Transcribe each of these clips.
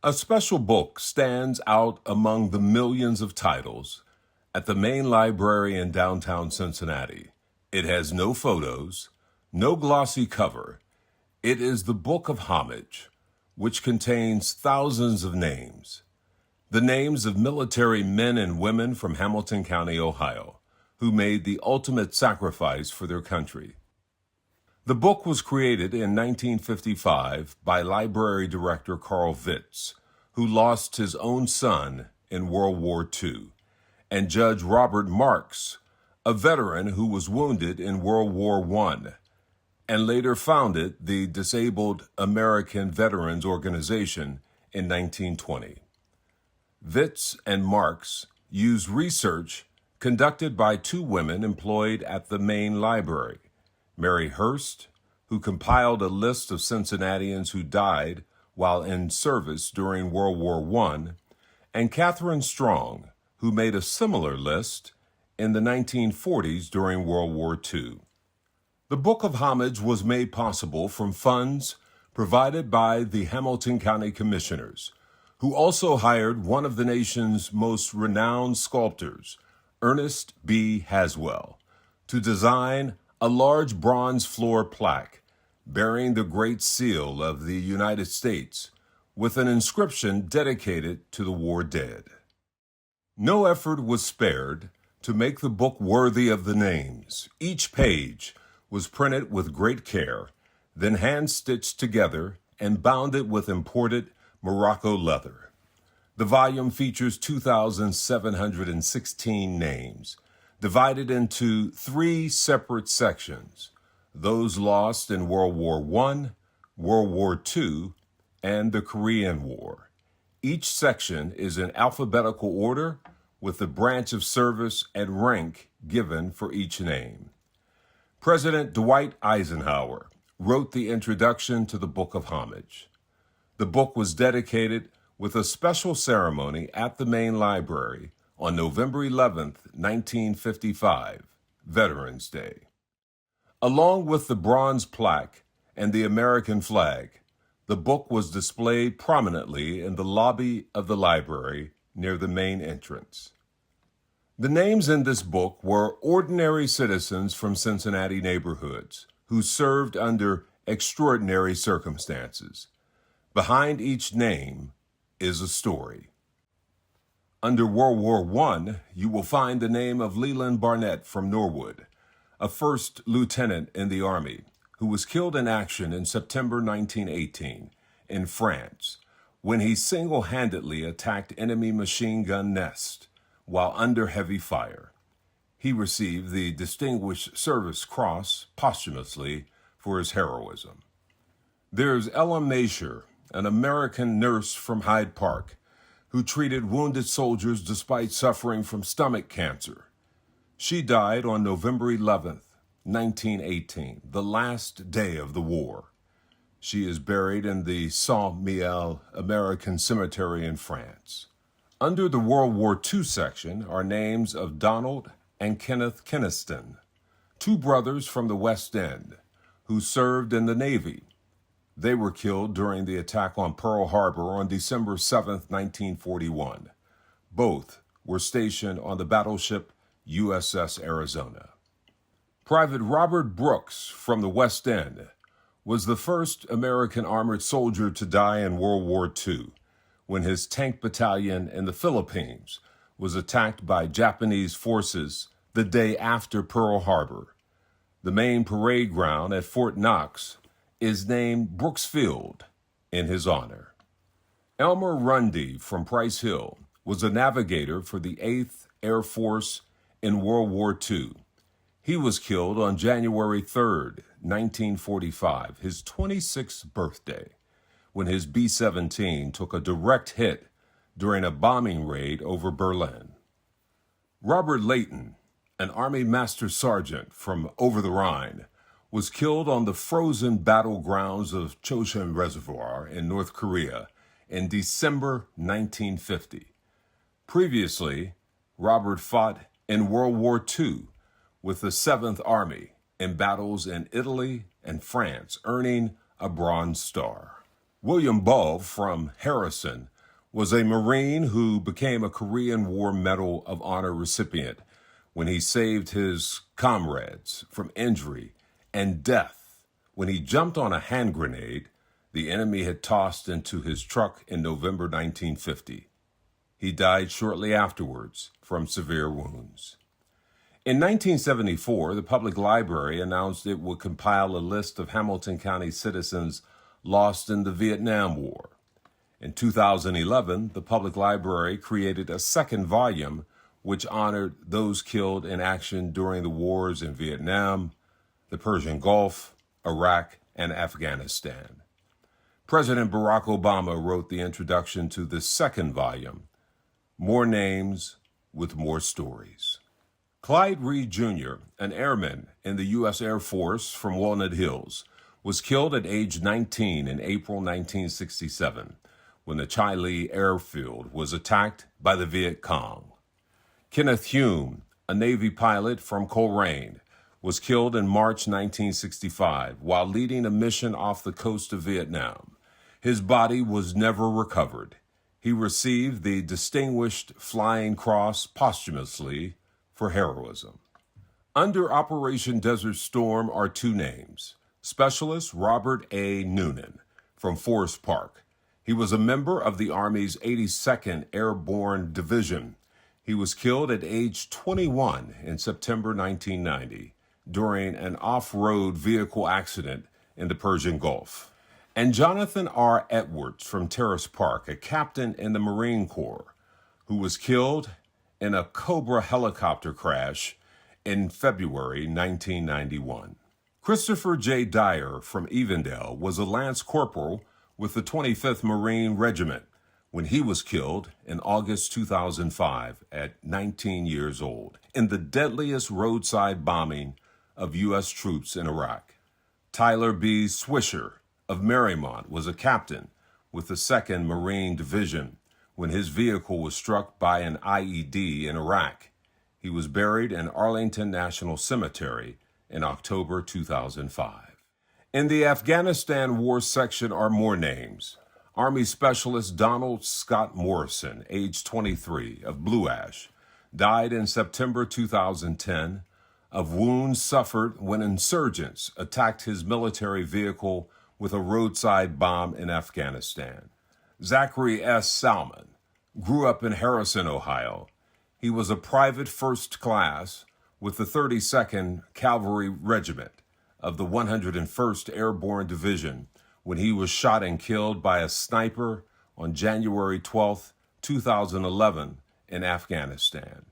A special book stands out among the millions of titles at the main library in downtown Cincinnati. It has no photos, no glossy cover. It is the Book of Homage, which contains thousands of names. The names of military men and women from Hamilton County, Ohio, who made the ultimate sacrifice for their country. The book was created in 1955 by library director Carl Vitz, who lost his own son in World War II, and Judge Robert Marx, a veteran who was wounded in World War I, and later founded the Disabled American Veterans Organization in 1920. Vitz and Marx used research conducted by two women employed at the main library, Mary Hurst, who compiled a list of Cincinnatians who died while in service during World War I, and Catherine Strong, who made a similar list in the 1940s during World War II. The Book of Homage was made possible from funds provided by the Hamilton County Commissioners, who also hired one of the nation's most renowned sculptors, Ernest B. Haswell, to design a large bronze floor plaque bearing the Great Seal of the United States with an inscription dedicated to the war dead. No effort was spared to make the book worthy of the names. Each page was printed with great care, then hand-stitched together and bounded with imported Morocco leather. The volume features 2,716 names, divided into three separate sections, those lost in World War I, World War II, and the Korean War. Each section is in alphabetical order with the branch of service and rank given for each name. President Dwight Eisenhower wrote the introduction to the Book of Homage. The book was dedicated with a special ceremony at the main library on November 11, 1955, Veterans Day. Along with the bronze plaque and the American flag, the book was displayed prominently in the lobby of the library near the main entrance. The names in this book were ordinary citizens from Cincinnati neighborhoods who served under extraordinary circumstances. Behind each name is a story. Under World War I, you will find the name of Leland Barnett from Norwood, a first lieutenant in the Army, who was killed in action in September 1918 in France when he single-handedly attacked enemy machine gun nests while under heavy fire. He received the Distinguished Service Cross posthumously for his heroism. There's Ella Masher, an American nurse from Hyde Park, who treated wounded soldiers despite suffering from stomach cancer. She died on November 11, 1918, the last day of the war. She is buried in the Saint-Mihiel American Cemetery in France. Under the World War II section are names of Donald and Kenneth Keniston, two brothers from the West End who served in the Navy. They were killed during the attack on Pearl Harbor on December 7, 1941. Both were stationed on the battleship USS Arizona. Private Robert Brooks from the West End was the first American armored soldier to die in World War II when his tank battalion in the Philippines was attacked by Japanese forces the day after Pearl Harbor. The main parade ground at Fort Knox is named Brooks Field in his honor. Elmer Runde from Price Hill was a navigator for the 8th Air Force in World War II. He was killed on January 3, 1945, his 26th birthday, when his B-17 took a direct hit during a bombing raid over Berlin. Robert Layton, an Army Master Sergeant from over the Rhine, was killed on the frozen battlegrounds of Chosin Reservoir in North Korea in December 1950. Previously, Robert fought in World War II with the 7th Army in battles in Italy and France, earning a Bronze Star. William Ball from Harrison was a Marine who became a Korean War Medal of Honor recipient when he saved his comrades from injury and death when he jumped on a hand grenade the enemy had tossed into his truck in November 1950. He died shortly afterwards from severe wounds. In 1974, the public library announced it would compile a list of Hamilton County citizens lost in the Vietnam War. In 2011, the public library created a second volume which honored those killed in action during the wars in Vietnam, the Persian Gulf, Iraq, and Afghanistan. President Barack Obama wrote the introduction to the second volume, More Names with More Stories. Clyde Reed Jr., an airman in the U.S. Air Force from Walnut Hills, was killed at age 19 in April 1967 when the Chi Li airfield was attacked by the Viet Cong. Kenneth Hume, a Navy pilot from Coleraine, was killed in March 1965 while leading a mission off the coast of Vietnam. His body was never recovered. He received the Distinguished Flying Cross posthumously for heroism. Under Operation Desert Storm are two names. Specialist Robert A. Noonan from Forest Park. He was a member of the Army's 82nd Airborne Division. He was killed at age 21 in September 1990 during an off-road vehicle accident in the Persian Gulf. And Jonathan R. Edwards from Terrace Park, a captain in the Marine Corps, who was killed in a Cobra helicopter crash in February 1991. Christopher J. Dyer from Evendale was a lance corporal with the 25th Marine Regiment when he was killed in August 2005 at 19 years old in the deadliest roadside bombing of U.S. troops in Iraq. Tyler B. Swisher of Marymount was a captain with the 2nd Marine Division when his vehicle was struck by an IED in Iraq. He was buried in Arlington National Cemetery in October 2005. In the Afghanistan War section are more names. Army Specialist Donald Scott Morrison, age 23, of Blue Ash, died in September 2010 of wounds suffered when insurgents attacked his military vehicle with a roadside bomb in Afghanistan. Zachary S. Salmon grew up in Harrison, Ohio. He was a private first class with the 32nd Cavalry Regiment of the 101st Airborne Division when he was shot and killed by a sniper on January 12, 2011 in Afghanistan.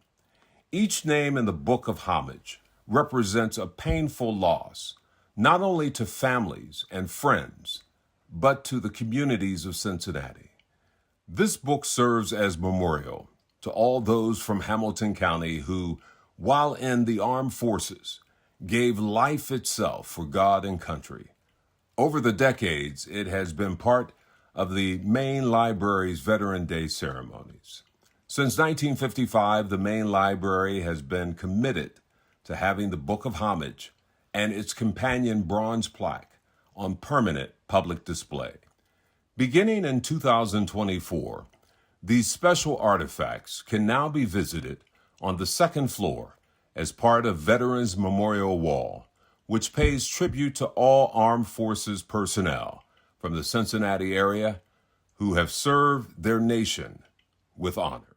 Each name in the Book of Homage represents a painful loss, not only to families and friends, but to the communities of Cincinnati. This book serves as memorial to all those from Hamilton County who, while in the armed forces, gave life itself for God and country. Over the decades, it has been part of the main library's Veteran Day ceremonies. Since 1955, the main library has been committed to having the Book of Homage and its companion bronze plaque on permanent public display. Beginning in 2024, these special artifacts can now be visited on the second floor as part of Veterans Memorial Wall, which pays tribute to all armed forces personnel from the Cincinnati area who have served their nation with honor.